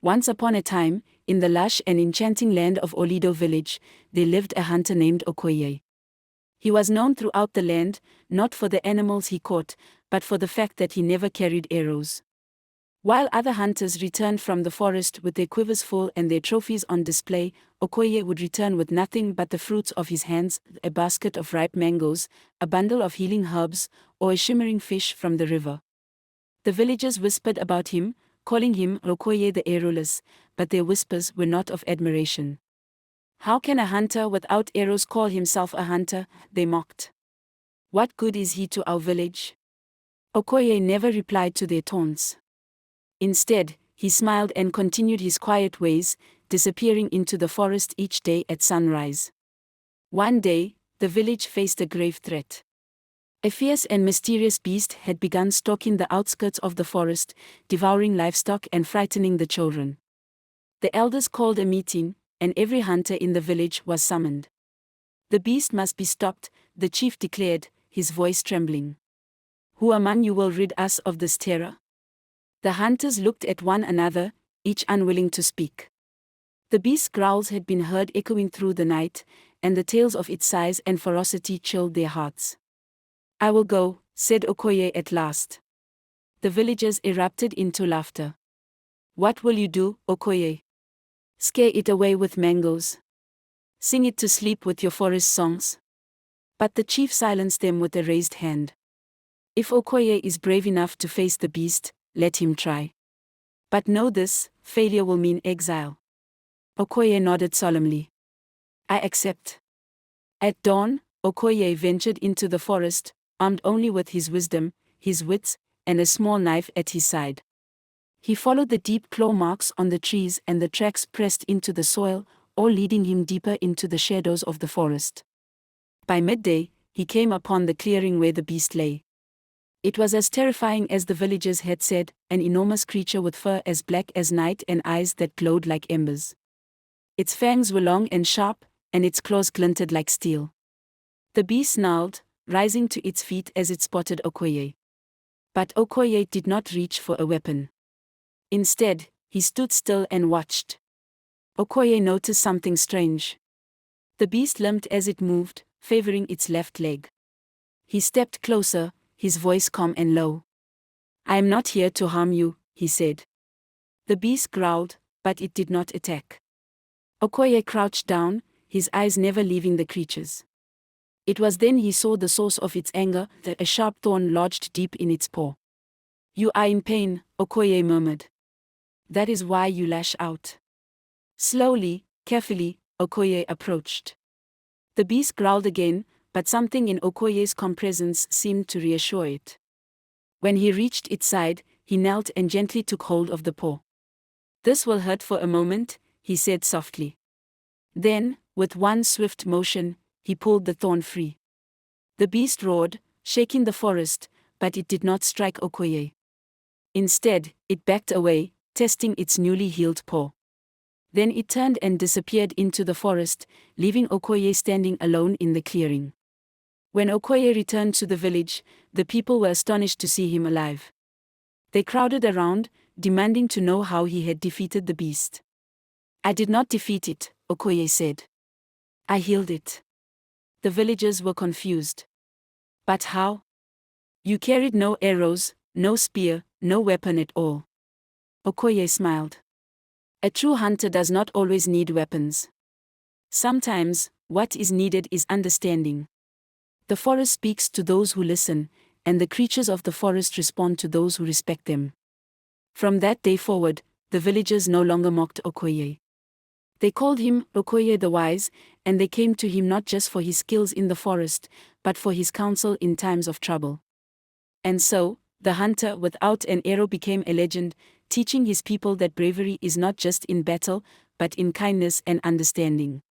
Once upon a time, in the lush and enchanting land of Olido village, there lived a hunter named Okoye. He was known throughout the land, not for the animals he caught, but for the fact that he never carried arrows. While other hunters returned from the forest with their quivers full and their trophies on display, Okoye would return with nothing but the fruits of his hands, a basket of ripe mangoes, a bundle of healing herbs, or a shimmering fish from the river. The villagers whispered about him, calling him Okoye the arrowless, but their whispers were not of admiration. "How can a hunter without arrows call himself a hunter?" they mocked. "What good is he to our village?" Okoye never replied to their taunts. Instead, he smiled and continued his quiet ways, disappearing into the forest each day at sunrise. One day, the village faced a grave threat. A fierce and mysterious beast had begun stalking the outskirts of the forest, devouring livestock and frightening the children. The elders called a meeting, and every hunter in the village was summoned. "The beast must be stopped," the chief declared, his voice trembling. "Who among you will rid us of this terror?" The hunters looked at one another, each unwilling to speak. The beast's growls had been heard echoing through the night, and the tales of its size and ferocity chilled their hearts. "I will go," said Okoye at last. The villagers erupted into laughter. "What will you do, Okoye? Scare it away with mangoes? Sing it to sleep with your forest songs?" But the chief silenced them with a raised hand. "If Okoye is brave enough to face the beast, let him try. But know this, failure will mean exile." Okoye nodded solemnly. "I accept." At dawn, Okoye ventured into the forest, armed only with his wisdom, his wits, and a small knife at his side. He followed the deep claw marks on the trees and the tracks pressed into the soil, all leading him deeper into the shadows of the forest. By midday, he came upon the clearing where the beast lay. It was as terrifying as the villagers had said, an enormous creature with fur as black as night and eyes that glowed like embers. Its fangs were long and sharp, and its claws glinted like steel. The beast snarled, rising to its feet as it spotted Okoye. But Okoye did not reach for a weapon. Instead, he stood still and watched. Okoye noticed something strange. The beast limped as it moved, favoring its left leg. He stepped closer, his voice calm and low. "I am not here to harm you," he said. The beast growled, but it did not attack. Okoye crouched down, his eyes never leaving the creature's. It was then he saw the source of its anger, that a sharp thorn lodged deep in its paw. "You are in pain," Okoye murmured. "That is why you lash out." Slowly, carefully, Okoye approached. The beast growled again, but something in Okoye's calm presence seemed to reassure it. When he reached its side, he knelt and gently took hold of the paw. "This will hurt for a moment," he said softly. Then, with one swift motion, he pulled the thorn free. The beast roared, shaking the forest, but it did not strike Okoye. Instead, it backed away, testing its newly healed paw. Then it turned and disappeared into the forest, leaving Okoye standing alone in the clearing. When Okoye returned to the village, the people were astonished to see him alive. They crowded around, demanding to know how he had defeated the beast. "I did not defeat it," Okoye said. "I healed it." The villagers were confused. "But how? You carried no arrows, no spear, no weapon at all." Okoye smiled. "A true hunter does not always need weapons. Sometimes, what is needed is understanding. The forest speaks to those who listen, and the creatures of the forest respond to those who respect them." From that day forward, the villagers no longer mocked Okoye. They called him Okoye the Wise, and they came to him not just for his skills in the forest, but for his counsel in times of trouble. And so, the hunter without an arrow became a legend, teaching his people that bravery is not just in battle, but in kindness and understanding.